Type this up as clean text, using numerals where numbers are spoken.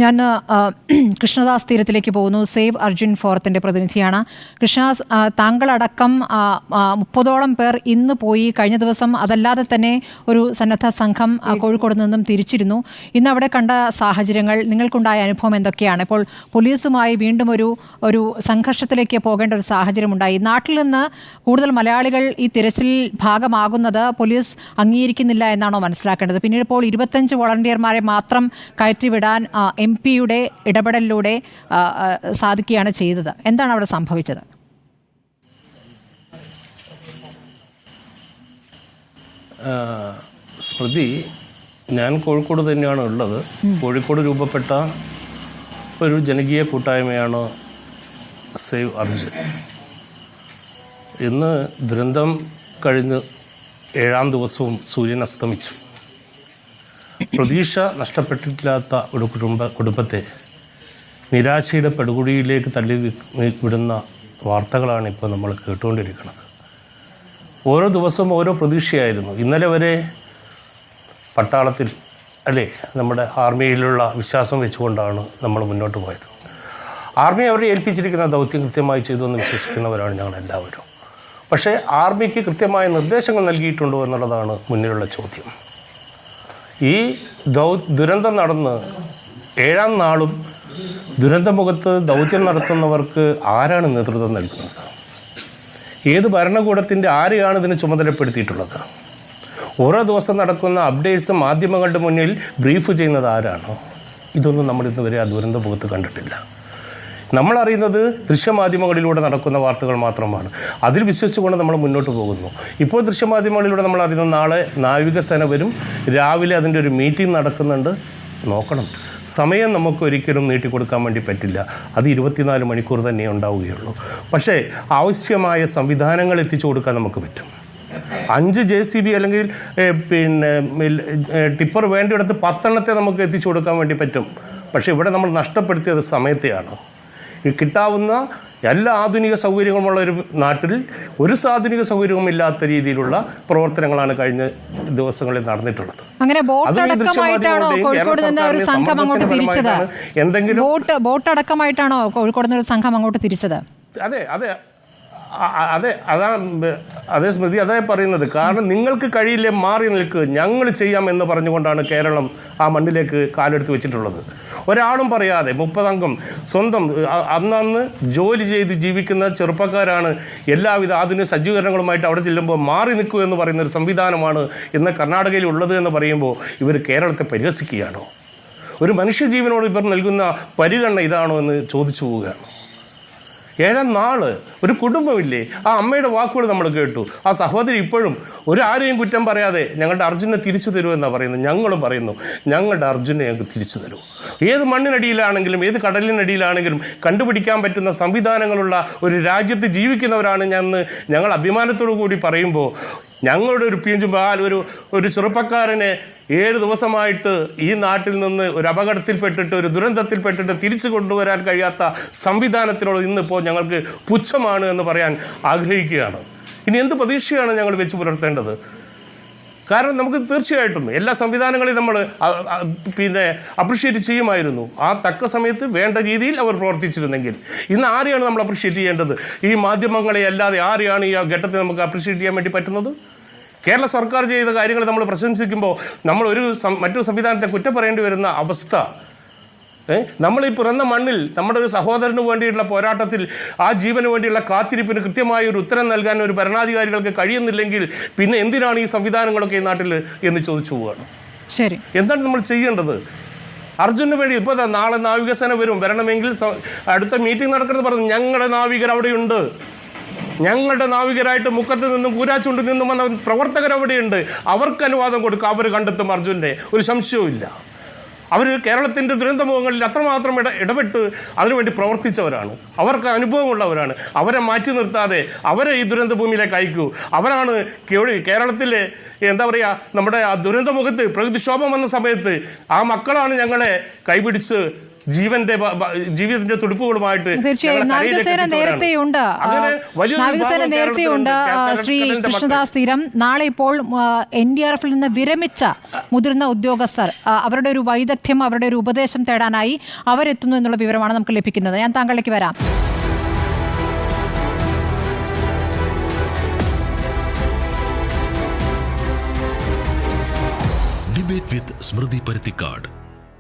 ഞാൻ കൃഷ്ണദാസ് തീരത്തിലേക്ക് പോകുന്നു. സേവ് അർജുൻ ഫോറത്തിൻ്റെ പ്രതിനിധിയാണ്. കൃഷ്ണദാസ്, താങ്കളടക്കം 30ഓളം പേർ ഇന്ന് പോയി. കഴിഞ്ഞ ദിവസം അതല്ലാതെ തന്നെ ഒരു സന്നദ്ധ സംഘം കോഴിക്കോട് നിന്നും തിരിച്ചിരുന്നു. ഇന്ന് അവിടെ കണ്ട സാഹചര്യങ്ങൾ, നിങ്ങൾക്കുണ്ടായ അനുഭവം എന്തൊക്കെയാണ്? ഇപ്പോൾ പോലീസുമായി വീണ്ടും ഒരു സംഘർഷത്തിലേക്ക് പോകേണ്ട ഒരു സാഹചര്യമുണ്ടായി. നാട്ടിൽ നിന്ന് കൂടുതൽ മലയാളികൾ ഈ തിരച്ചിൽ ഭാഗമാകുന്നത് പോലീസ് അംഗീകരിക്കുന്നില്ല എന്നാണോ മനസ്സിലാക്കേണ്ടത്? പിന്നീട് ഇപ്പോൾ 25 വോളണ്ടിയർമാരെ മാത്രം കയറ്റിവിടാൻ MP-യുടെ ഇടപെടലിലൂടെ സാധിക്കുകയാണ് ചെയ്തത്. എന്താണ് അവിടെ സംഭവിച്ചത്? സ്മൃതി, ഞാൻ കോഴിക്കോട് തന്നെയാണ് ഉള്ളത്. കോഴിക്കോട് രൂപപ്പെട്ട ഒരു ജനകീയ കൂട്ടായ്മയാണ് സേവ് അർജുൻ. ഇന്ന് ദുരന്തം കഴിഞ്ഞ് 7ാം ദിവസവും സൂര്യൻ അസ്തമിച്ചു. പ്രതീക്ഷ നഷ്ടപ്പെട്ടിട്ടില്ലാത്ത ഒരു കുടുംബത്തെ നിരാശയുടെ പടുകുഴിയിലേക്ക് തള്ളി വിടുന്ന വാർത്തകളാണ് ഇപ്പോൾ നമ്മൾ കേട്ടുകൊണ്ടിരിക്കുന്നത്. ഓരോ ദിവസവും ഓരോ പ്രതീക്ഷയായിരുന്നു. ഇന്നലെ വരെ പട്ടാളത്തിൽ നമ്മുടെ ആർമിയിലുള്ള വിശ്വാസം വെച്ചുകൊണ്ടാണ് നമ്മൾ മുന്നോട്ട് പോയത്. ആർമി അവരെ ഏൽപ്പിച്ചിരിക്കുന്ന ദൗത്യം കൃത്യമായി ചെയ്തു എന്ന് വിശ്വസിക്കുന്നവരാണ് ഞങ്ങളെല്ലാവരും. പക്ഷേ ആർമിക്ക് കൃത്യമായ നിർദ്ദേശങ്ങൾ നൽകിയിട്ടുണ്ടോ എന്നുള്ളതാണ് മുന്നിലുള്ള ചോദ്യം. ഈ ദുരന്തം നടന്ന് 7ാം നാളും ദുരന്തമുഖത്ത് ദൗത്യം നടത്തുന്നവർക്ക് ആരാണ് നേതൃത്വം നൽകുന്നത്? ഏത് ഭരണകൂടത്തിൻ്റെ ആരെയാണ് ഇതിന് ചുമതലപ്പെടുത്തിയിട്ടുള്ളത്? ഓരോ ദിവസം നടക്കുന്ന അപ്ഡേറ്റ്സ് മാധ്യമങ്ങളുടെ മുന്നിൽ ബ്രീഫ് ചെയ്യുന്നത് ആരാണോ? ഇതൊന്നും നമ്മൾ ഇന്നുവരെ ആ ദുരന്തമുഖത്ത് കണ്ടിട്ടില്ല. നമ്മളറിയുന്നത് ദൃശ്യമാധ്യമങ്ങളിലൂടെ നടക്കുന്ന വാർത്തകൾ മാത്രമാണ്. അതിൽ വിശ്വസിച്ചുകൊണ്ട് നമ്മൾ മുന്നോട്ട് പോകുന്നു. ഇപ്പോൾ ദൃശ്യമാധ്യമങ്ങളിലൂടെ നമ്മൾ അറിയുന്നത് നാളെ നാവികസേന വരും, രാവിലെ അതിൻ്റെ ഒരു മീറ്റിംഗ് നടക്കുന്നുണ്ട്. നോക്കണം, സമയം നമുക്ക് ഒരിക്കലും നീട്ടിക്കൊടുക്കാൻ വേണ്ടി പറ്റില്ല. അത് 24 മണിക്കൂർ തന്നെ ഉണ്ടാവുകയുള്ളൂ. പക്ഷേ ആവശ്യമായ സംവിധാനങ്ങൾ എത്തിച്ചു കൊടുക്കാൻ നമുക്ക് പറ്റും. 5 JCB അല്ലെങ്കിൽ ടിപ്പർ വേണ്ടിയെടുത്ത് 10 എണ്ണത്തെ നമുക്ക് എത്തിച്ചു കൊടുക്കാൻ വേണ്ടി പറ്റും. പക്ഷേ ഇവിടെ നമ്മൾ നഷ്ടപ്പെടുത്തിയത് സമയത്തെയാണ്. ഈ കിട്ടാവുന്ന എല്ലാ ആധുനിക സൗകര്യങ്ങളുമുള്ള ഒരു നാട്ടിൽ ഒരു ആധുനിക സൗകര്യവും ഇല്ലാത്ത രീതിയിലുള്ള പ്രവർത്തനങ്ങളാണ് കഴിഞ്ഞ ദിവസങ്ങളിൽ നടന്നിട്ടുള്ളത്. അങ്ങനെ ബോട്ടടക്കമായിട്ടാണോ കോഴിക്കോട് നിന്ന് ഒരു സംഘം അങ്ങോട്ട് തിരിച്ചത്? എന്തെങ്കിലും ബോട്ടടക്കമായിട്ടാണോ കോഴിക്കോട് നിന്ന് ഒരു സംഘം അങ്ങോട്ട് തിരിച്ചത്? അതെ അതെ അതെ അതേ സ്മൃതി, അതേ പറയുന്നത്. കാരണം നിങ്ങൾക്ക് കഴിയില്ലേ, മാറി നിൽക്ക്, ഞങ്ങൾ ചെയ്യാമെന്ന് പറഞ്ഞുകൊണ്ടാണ് കേരളം ആ മണ്ണിലേക്ക് കാലെടുത്ത് വെച്ചിട്ടുള്ളത്. ഒരാളും പറയാതെ 30 അംഗം സ്വന്തം അന്നന്ന് ജോലി ചെയ്ത് ജീവിക്കുന്ന ചെറുപ്പക്കാരാണ് എല്ലാവിധ ആധുനിക സജ്ജീകരണങ്ങളുമായിട്ട് അവിടെ ചെല്ലുമ്പോൾ മാറി നിൽക്കൂ എന്ന് പറയുന്നൊരു സംവിധാനമാണ് ഇന്ന് കർണാടകയിൽ ഉള്ളത് എന്ന് പറയുമ്പോൾ ഇവർ കേരളത്തെ പരിഹസിക്കുകയാണോ? ഒരു മനുഷ്യജീവനോട് ഇവർ നൽകുന്ന പരിഗണന ഇതാണോ എന്ന് ചോദിച്ചു പോവുകയാണ്. 7ാം നാൾ ഒരു കുടുംബമില്ലേ? ആ അമ്മയുടെ വാക്കുകൾ നമ്മൾ കേട്ടു. ആ സഹോദരി ഇപ്പോഴും ആരെയും കുറ്റം പറയാതെ ഞങ്ങളുടെ അർജുനെ തിരിച്ചു തരുമെന്നാണ് പറയുന്നത്. ഞങ്ങളും പറയുന്നു, ഞങ്ങളുടെ അർജുനെ ഞങ്ങൾക്ക് തിരിച്ചു തരൂ. ഏത് മണ്ണിനടിയിലാണെങ്കിലും ഏത് കടലിനടിയിലാണെങ്കിലും കണ്ടുപിടിക്കാൻ പറ്റുന്ന സംവിധാനങ്ങളുള്ള ഒരു രാജ്യത്ത് ജീവിക്കുന്നവരാണ് ഞങ്ങൾ അഭിമാനത്തോടു കൂടി പറയുമ്പോൾ ഞങ്ങളുടെ ഒരു ഒരു ചെറുപ്പക്കാരനെ 7 ദിവസമായിട്ട് ഈ നാട്ടിൽ നിന്ന് ഒരു അപകടത്തിൽപ്പെട്ടിട്ട് ഒരു ദുരന്തത്തിൽപ്പെട്ടിട്ട് തിരിച്ചു കൊണ്ടുവരാൻ കഴിയാത്ത സംവിധാനത്തിനോട് ഇന്നിപ്പോൾ ഞങ്ങൾക്ക് പുച്ഛമാണ് എന്ന് പറയാൻ ആഗ്രഹിക്കുകയാണ്. ഇനി എന്ത് പ്രതീക്ഷയാണ് ഞങ്ങൾ വെച്ച് പുലർത്തേണ്ടത്? കാരണം നമുക്ക് തീർച്ചയായിട്ടും എല്ലാ സംവിധാനങ്ങളെയും നമ്മൾ അപ്രിഷ്യേറ്റ് ചെയ്യുമായിരുന്നു. ആ തക്ക സമയത്ത് വേണ്ട രീതിയിൽ അവർ പ്രവർത്തിച്ചിരുന്നെങ്കിൽ. ഇന്ന് ആരെയാണ് നമ്മൾ അപ്രിഷ്യേറ്റ് ചെയ്യേണ്ടത്? ഈ മാധ്യമങ്ങളെ അല്ലാതെ ആരെയാണ് ഈ ഘട്ടത്തിൽ നമുക്ക് അപ്രിഷ്യേറ്റ് ചെയ്യാൻ വേണ്ടി പറ്റുന്നത്? കേരള സർക്കാർ ചെയ്ത കാര്യങ്ങൾ നമ്മൾ പ്രശംസിക്കുമ്പോൾ നമ്മൾ മറ്റൊരു സംവിധാനത്തെ കുറ്റം പറയേണ്ടി വരുന്ന അവസ്ഥ. നമ്മൾ ഈ പിറന്ന മണ്ണിൽ നമ്മുടെ ഒരു സഹോദരന് വേണ്ടിയിട്ടുള്ള പോരാട്ടത്തിൽ ആ ജീവന് വേണ്ടിയുള്ള കാത്തിരിപ്പിന് കൃത്യമായ ഒരു ഉത്തരം നൽകാൻ ഒരു ഭരണാധികാരികൾക്ക് കഴിയുന്നില്ലെങ്കിൽ പിന്നെ എന്തിനാണ് ഈ സംവിധാനങ്ങളൊക്കെ ഈ നാട്ടിൽ എന്ന് ചോദിച്ചു പോവുകയാണ്. ശരി, എന്താണ് നമ്മൾ ചെയ്യേണ്ടത്? അർജുന് വേണ്ടി ഇപ്പോൾ നാളെ നാവികസേന വരണമെങ്കിൽ അടുത്ത മീറ്റിംഗ് നടക്കുന്നത് പറഞ്ഞു. ഞങ്ങളുടെ നാവികർ അവിടെയുണ്ട്. ഞങ്ങളുടെ നാവികരായിട്ട് മുക്കത്ത് നിന്നും കൂരാച്ചുണ്ടിൽ നിന്നും വന്ന പ്രവർത്തകർ അവിടെയുണ്ട്. അവർക്ക് അനുവാദം കൊടുക്കുക, അവർ കണ്ടെത്തും അർജുനെ, ഒരു സംശയവും ഇല്ല. അവർ കേരളത്തിൻ്റെ ദുരന്തമുഖങ്ങളിൽ അത്രമാത്രം ഇടപെട്ട് അതിനുവേണ്ടി പ്രവർത്തിച്ചവരാണ്. അവർക്ക് അനുഭവമുള്ളവരാണ്. അവരെ മാറ്റി നിർത്താതെ അവരെ ഈ ദുരന്തഭൂമിയിലേക്ക് അയക്കൂ. അവരാണ് കേരളത്തിലെ നമ്മുടെ ആ ദുരന്തമുഖത്ത് പ്രകൃതിക്ഷോഭം വന്ന സമയത്ത് ആ മക്കളാണ് ഞങ്ങളെ കൈപിടിച്ച് ജീവിതത്തിന്റെ തുടിപ്പുകളുമായിട്ട് തീർച്ചയായും നാവികസേന നേരത്തെയുണ്ട്. നാവികസേന നേരത്തെയുണ്ട്. ശ്രീ കൃഷ്ണദാസ് തീരം നാളെ ഇപ്പോൾ NDRFിൽ നിന്ന് വിരമിച്ച മുതിർന്ന ഉദ്യോഗസ്ഥർ അവരുടെ ഒരു വൈദഗ്ധ്യം, അവരുടെ ഒരു ഉപദേശം തേടാനായി അവരെത്തുന്നു എന്നുള്ള വിവരമാണ് നമുക്ക് ലഭിക്കുന്നത്. ഞാൻ താങ്കളിലേക്ക് വരാം. ഡിബേറ്റ് വിത്ത് സ്മൃതി പരുത്തിക്കാട്.